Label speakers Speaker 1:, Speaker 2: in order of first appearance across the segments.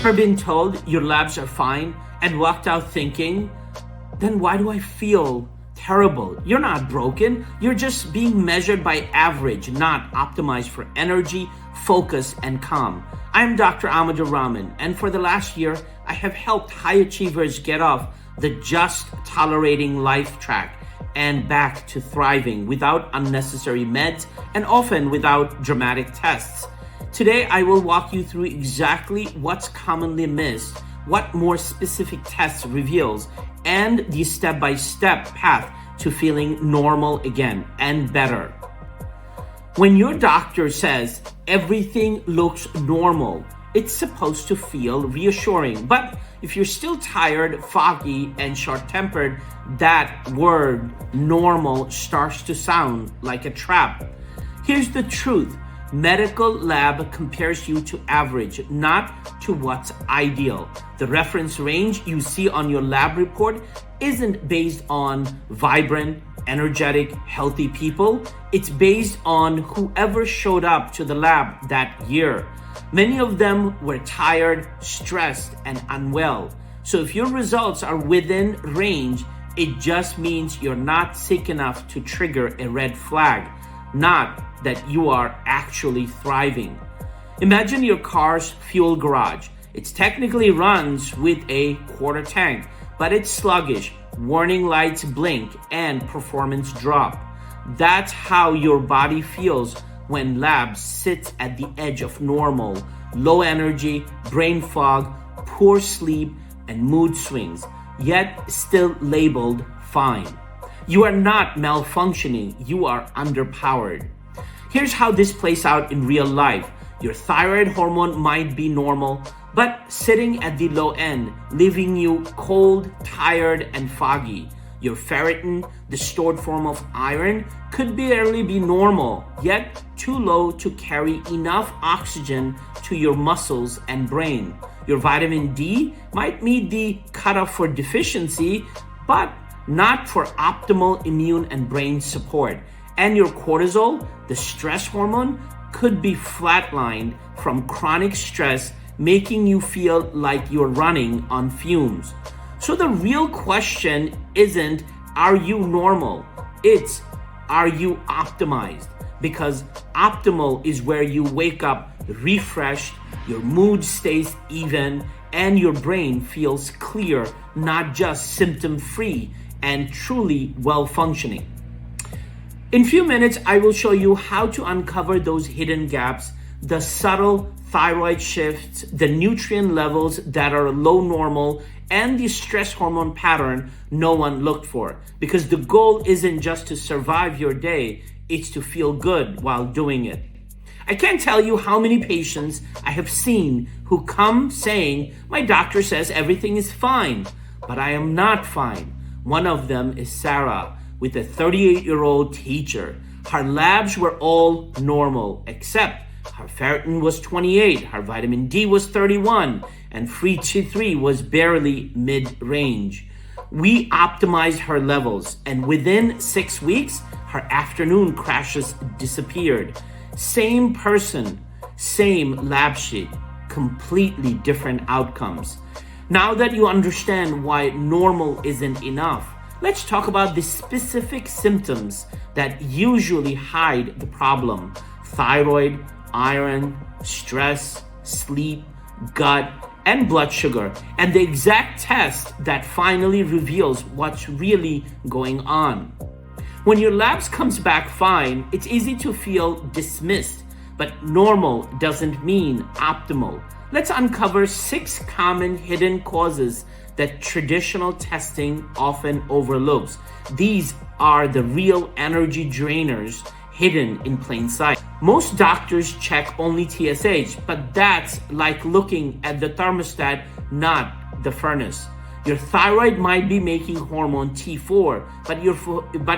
Speaker 1: Ever been told your labs are fine and walked out thinking, then why do I feel terrible? You're not broken. You're just being measured by average, not optimized for energy, focus, and calm. I'm Dr. Amadou Rahman, and for the last year, I have helped high achievers get off the just tolerating life track and back to thriving without unnecessary meds and often without dramatic tests. Today, I will walk you through exactly what's commonly missed, what more specific tests reveals, and the step-by-step path to feeling normal again and better. When your doctor says everything looks normal, it's supposed to feel reassuring. But if you're still tired, foggy, and short-tempered, that word normal starts to sound like a trap. Here's the truth. Medical lab compares you to average, not to what's ideal. The reference range you see on your lab report isn't based on vibrant, energetic, healthy people. It's based on whoever showed up to the lab that year. Many of them were tired, stressed, and unwell. So if your results are within range, it just means you're not sick enough to trigger a red flag, not that you are actually thriving. Imagine your car's fuel garage. It technically runs with a quarter tank, but it's sluggish, warning lights blink, and performance drop. That's how your body feels when labs sit at the edge of normal, low energy, brain fog, poor sleep, and mood swings, yet still labeled fine. You are not malfunctioning, you are underpowered. Here's how this plays out in real life. Your thyroid hormone might be normal, but sitting at the low end, leaving you cold, tired, and foggy. Your ferritin, the stored form of iron, could barely be normal, yet too low to carry enough oxygen to your muscles and brain. Your vitamin D might meet the cutoff for deficiency, but not for optimal immune and brain support. And your cortisol, the stress hormone, could be flatlined from chronic stress, making you feel like you're running on fumes. So the real question isn't, are you normal? It's, are you optimized? Because optimal is where you wake up refreshed, your mood stays even, and your brain feels clear, not just symptom-free and truly well-functioning. In few minutes, I will show you how to uncover those hidden gaps, the subtle thyroid shifts, the nutrient levels that are low normal, and the stress hormone pattern no one looked for. Because the goal isn't just to survive your day, it's to feel good while doing it. I can't tell you how many patients I have seen who come saying, my doctor says everything is fine, but I am not fine. One of them is Sarah, with a 38-year-old teacher. Her labs were all normal, except her ferritin was 28, her vitamin D was 31, and free T3 was barely mid-range. We optimized her levels, and within 6 weeks, her afternoon crashes disappeared. Same person, same lab sheet, completely different outcomes. Now that you understand why normal isn't enough, let's talk about the specific symptoms that usually hide the problem: thyroid, iron, stress, sleep, gut, and blood sugar, and the exact test that finally reveals what's really going on. When your labs comes back fine, it's easy to feel dismissed, but normal doesn't mean optimal. Let's uncover 6 common hidden causes that traditional testing often overlooks. These are the real energy drainers hidden in plain sight. Most doctors check only TSH, but that's like looking at the thermostat, not the furnace. Your thyroid might be making hormone T4, but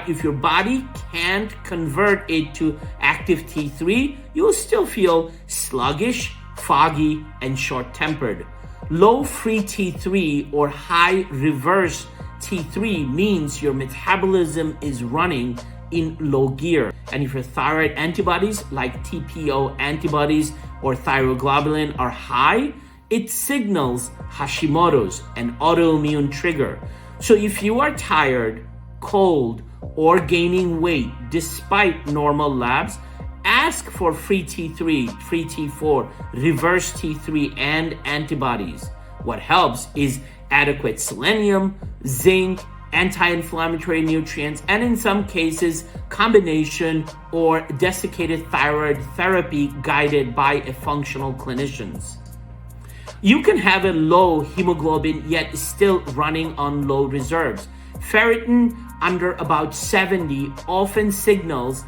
Speaker 1: if your body can't convert it to active T3, you'll still feel sluggish, foggy, and short-tempered. Low free T3 or high reverse T3 means your metabolism is running in low gear. And if your thyroid antibodies like TPO antibodies or thyroglobulin are high, it signals Hashimoto's, an autoimmune trigger. So if you are tired, cold, or gaining weight despite normal labs, ask for free T3, free T4, reverse T3, and antibodies. What helps is adequate selenium, zinc, anti-inflammatory nutrients, and in some cases, combination or desiccated thyroid therapy guided by a functional clinicians. You can have a low hemoglobin yet still running on low reserves. Ferritin under about 70 often signals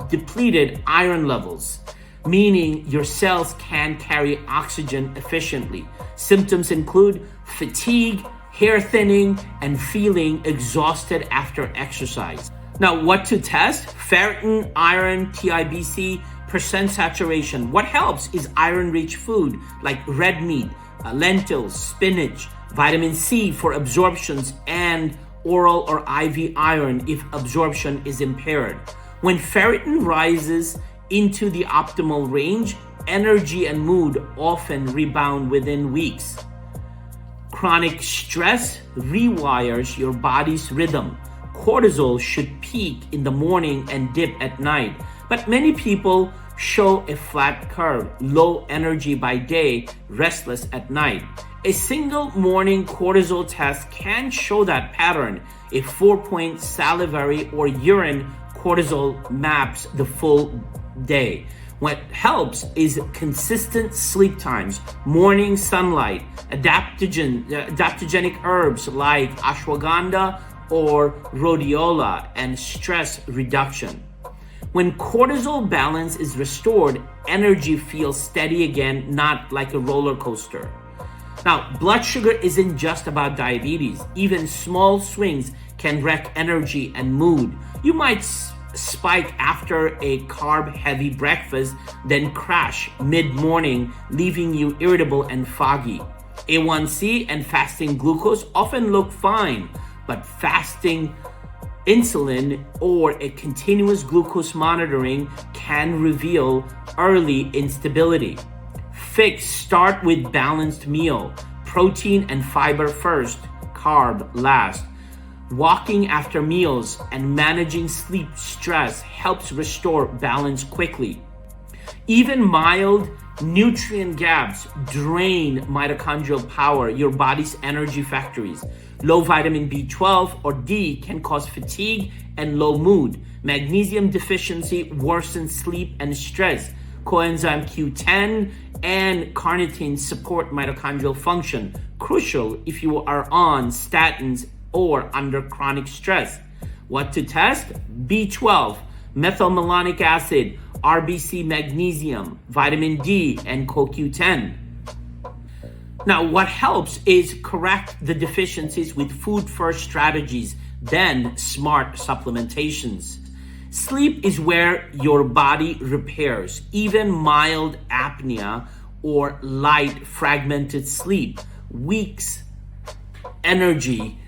Speaker 1: depleted iron levels, meaning your cells can't carry oxygen efficiently. Symptoms include fatigue, hair thinning, and feeling exhausted after exercise. Now, what to test? Ferritin, iron, TIBC, percent saturation. What helps is iron-rich food like red meat, lentils, spinach, vitamin C for absorptions, and oral or IV iron if absorption is impaired. When ferritin rises into the optimal range, energy and mood often rebound within weeks. Chronic stress rewires your body's rhythm. Cortisol should peak in the morning and dip at night, but many people show a flat curve, low energy by day, restless at night. A single morning cortisol test can show that pattern. A 4-point salivary or urine cortisol maps the full day. What helps is consistent sleep times, morning sunlight, adaptogenic herbs like ashwagandha or rhodiola, and stress reduction. When cortisol balance is restored, energy feels steady again, not like a roller coaster. Now, blood sugar isn't just about diabetes. Even small swings can wreck energy and mood. You might spike after a carb-heavy breakfast, then crash mid-morning, leaving you irritable and foggy. A1C and fasting glucose often look fine, but fasting insulin or a continuous glucose monitoring can reveal early instability. Start with balanced meal, protein and fiber first, carb last. Walking after meals and managing sleep stress helps restore balance quickly. Even mild nutrient gaps drain mitochondrial power, your body's energy factories. Low vitamin B12 or D can cause fatigue and low mood. Magnesium deficiency worsens sleep and stress. Coenzyme Q10 and carnitine support mitochondrial function, crucial if you are on statins or under chronic stress. What to test? B12, methylmalonic acid, RBC magnesium, vitamin D, and CoQ10. Now, what helps is correct the deficiencies with food-first strategies, then smart supplementations. Sleep is where your body repairs. Even mild apnea or light fragmented sleep weakens energy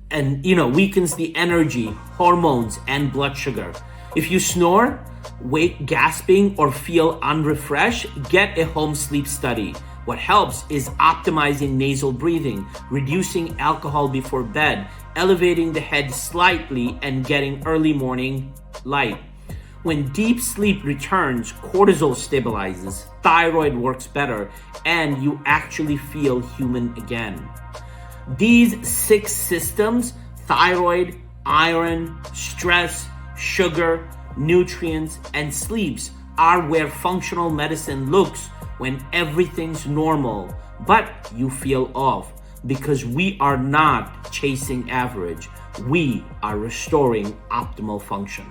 Speaker 1: and weakens the energy, hormones, and blood sugar. If you snore, wake gasping, or feel unrefreshed, get a home sleep study. What helps is optimizing nasal breathing, reducing alcohol before bed, elevating the head slightly, and getting early morning light. When deep sleep returns, cortisol stabilizes, thyroid works better, and you actually feel human again. These 6 systems, thyroid, iron, stress, sugar, nutrients, and sleeps, are where functional medicine looks when everything's normal, but you feel off, because we are not chasing average. We are restoring optimal function.